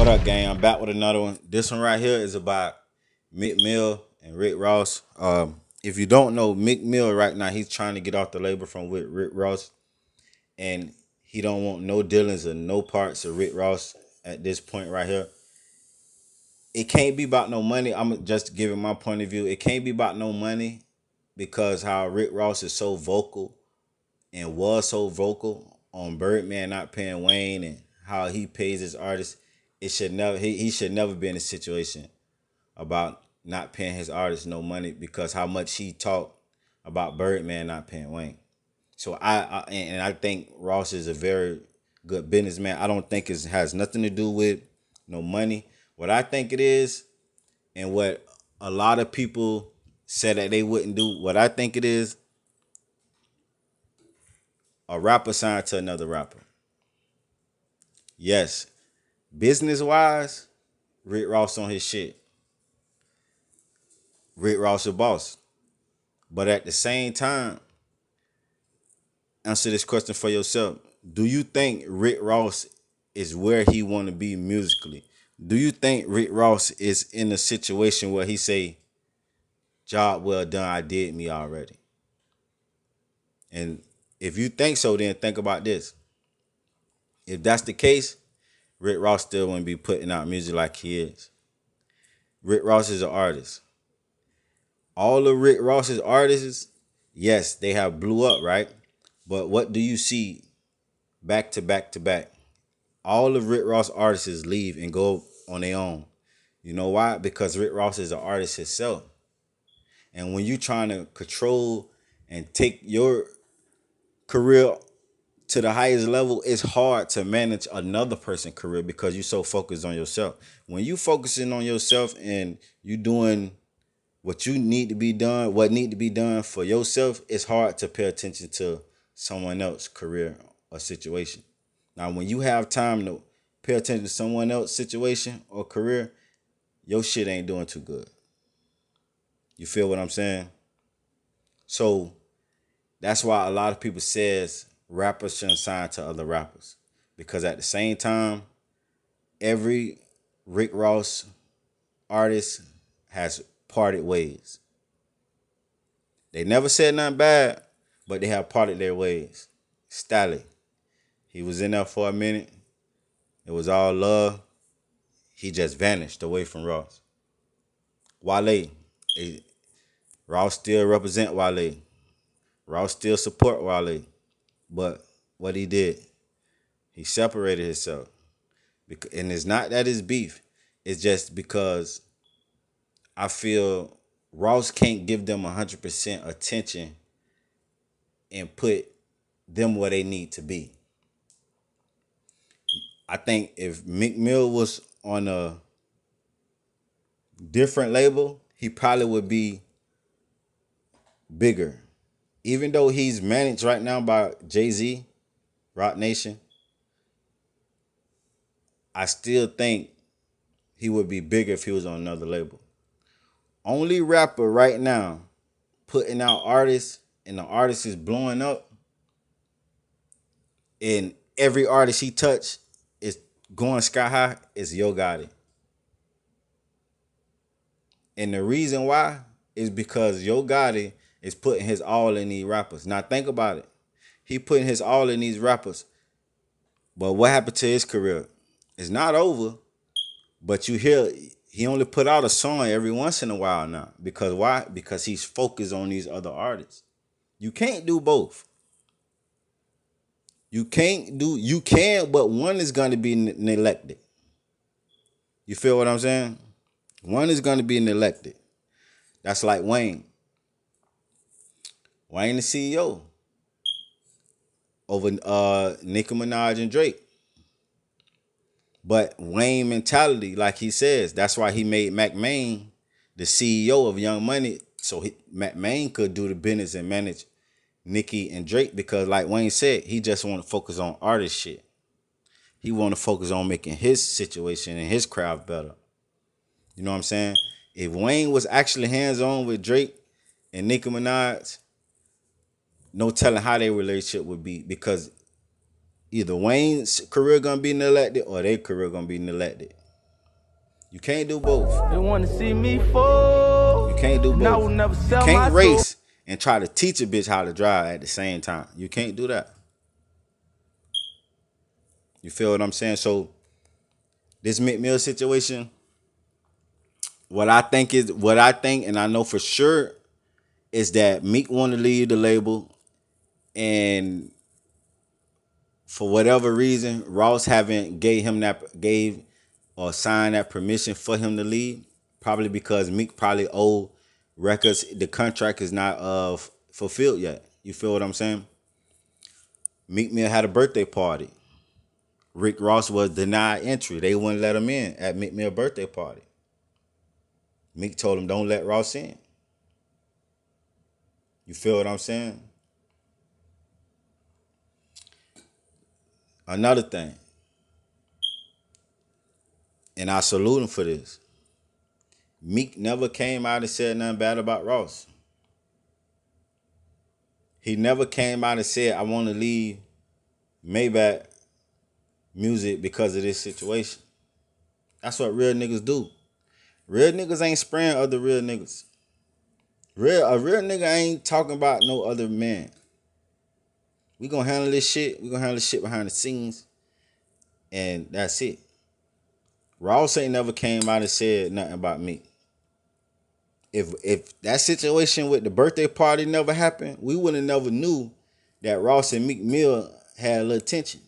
What up, gang? I'm back with another one. This one right here is about Meek Mill and Rick Ross. If you don't know, Meek Mill right now, he's trying to get off the label from Rick Ross, and he don't want no dealings or no parts of Rick Ross at this point right here. It can't be about no money. I'm just giving my point of view. It can't be about no money because how Rick Ross is so vocal and was so vocal on Birdman not paying Wayne and how he pays his artists. It should never he should never be in a situation about not paying his artists no money because how much he talked about Birdman not paying Wayne. So I think Ross is a very good businessman. I don't think it has nothing to do with no money. What I think it is, and what a lot of people said that they wouldn't do, what I think it is, a rapper signed to another rapper. Yes, business wise, Rick Ross on his shit. Rick Ross a boss. But at the same time, answer this question for yourself. Do you think Rick Ross is where he want to be musically? Do you think Rick Ross is in a situation where he say, job well done, I did me already? And if you think so, then think about this. If that's the case, Rick Ross still wouldn't be putting out music like he is. Rick Ross is an artist. All of Rick Ross's artists, yes, they have blew up, right? But what do you see back to back to back? All of Rick Ross artists leave and go on their own. You know why? Because Rick Ross is an artist himself. And when you're trying to control and take your career to the highest level, it's hard to manage another person's career because you're so focused on yourself. When you focusing on yourself and you doing what you need to be done, what need to be done for yourself, it's hard to pay attention to someone else's career or situation. Now, when you have time to pay attention to someone else's situation or career, your shit ain't doing too good. You feel what I'm saying? So that's why a lot of people says rappers shouldn't sign to other rappers. Because at the same time, every Rick Ross artist has parted ways. They never said nothing bad, but they have parted their ways. Stally, he was in there for a minute. It was all love. He just vanished away from Ross. Wale, Ross still represent Wale. Ross still support Wale. But what he did, he separated himself. And it's not that it's beef. It's just because I feel Ross can't give them 100% attention and put them where they need to be. I think if Meek Mill was on a different label, he probably would be bigger. Even though he's managed right now by Jay-Z, Roc Nation, I still think he would be bigger if he was on another label. Only rapper right now putting out artists and the artist is blowing up and every artist he touched is going sky high is Yo Gotti. And the reason why is because Yo Gotti is putting his all in these rappers. Now think about it. He putting his all in these rappers. But what happened to his career? It's not over. But you hear he only put out a song every once in a while now. Because why? Because he's focused on these other artists. You can't do both. You can, but one is going to be neglected. You feel what I'm saying? One is going to be neglected. That's like Wayne. Wayne the CEO over Nicki Minaj and Drake. But Wayne mentality, like he says, that's why he made Mac Main the CEO of Young Money. So Mac Main could do the business and manage Nicki and Drake because like Wayne said, he just want to focus on artist shit. He want to focus on making his situation and his craft better. You know what I'm saying? If Wayne was actually hands-on with Drake and Nicki Minaj, no telling how their relationship would be because either Wayne's career gonna be neglected or their career gonna be neglected. You can't do both. They want to see me fall. You can't do And I will both. never You sell my can't soul. race and try to teach a bitch how to drive at the same time. You can't do that. You feel what I'm saying? So this Meek Mill situation, what I think, and I know for sure, is that Meek want to leave the label, and for whatever reason, Ross haven't gave or signed that permission for him to leave. Probably because Meek probably owe records. The contract is not fulfilled yet. You feel what I'm saying? Meek Mill had a birthday party. Rick Ross was denied entry. They wouldn't let him in at Meek Mill's birthday party. Meek told him, "Don't let Ross in." You feel what I'm saying? Another thing, and I salute him for this. Meek never came out and said nothing bad about Ross. He never came out and said, "I want to leave Maybach music because of this situation." That's what real niggas do. Real niggas ain't spraying other real niggas. A real nigga ain't talking about no other man. We gonna handle this shit. We gonna handle this shit behind the scenes, and that's it. Ross ain't never came out and said nothing about me. If that situation with the birthday party never happened, we would have never knew that Ross and Meek Mill had a little tension.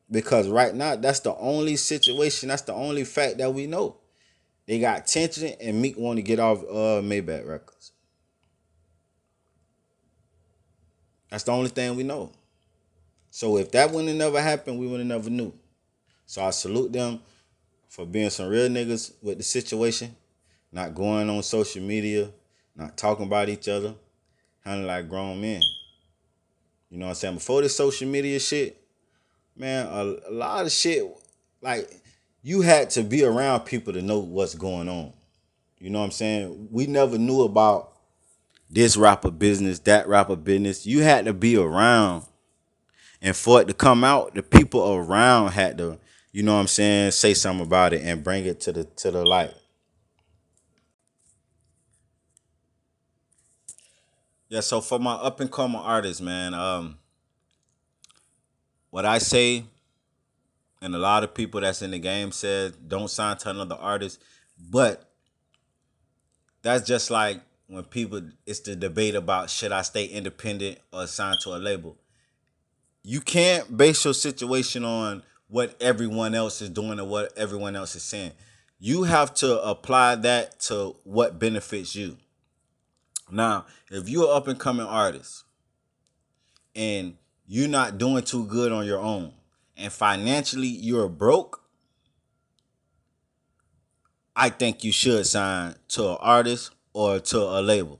Because right now, that's the only situation, that's the only fact that we know. They got tension, and Meek want to get off Maybach Records. That's the only thing we know. So if that wouldn't have never happened, we would have never knew. So I salute them for being some real niggas with the situation, not going on social media, not talking about each other, handling like grown men. You know what I'm saying? Before this social media shit, man, a lot of shit, like, you had to be around people to know what's going on. You know what I'm saying? We never knew about this rapper business, that rapper business. You had to be around. And for it to come out, the people around had to, you know what I'm saying, say something about it and bring it to the light. Yeah, so for my up and coming artists, man, what I say, and a lot of people that's in the game said, don't sign to another artist. But that's just like when people, it's the debate about should I stay independent or sign to a label. You can't base your situation on what everyone else is doing or what everyone else is saying. You have to apply that to what benefits you. Now, if you're an up and coming artist and you're not doing too good on your own and financially you're broke, I think you should sign to an artist or to a label.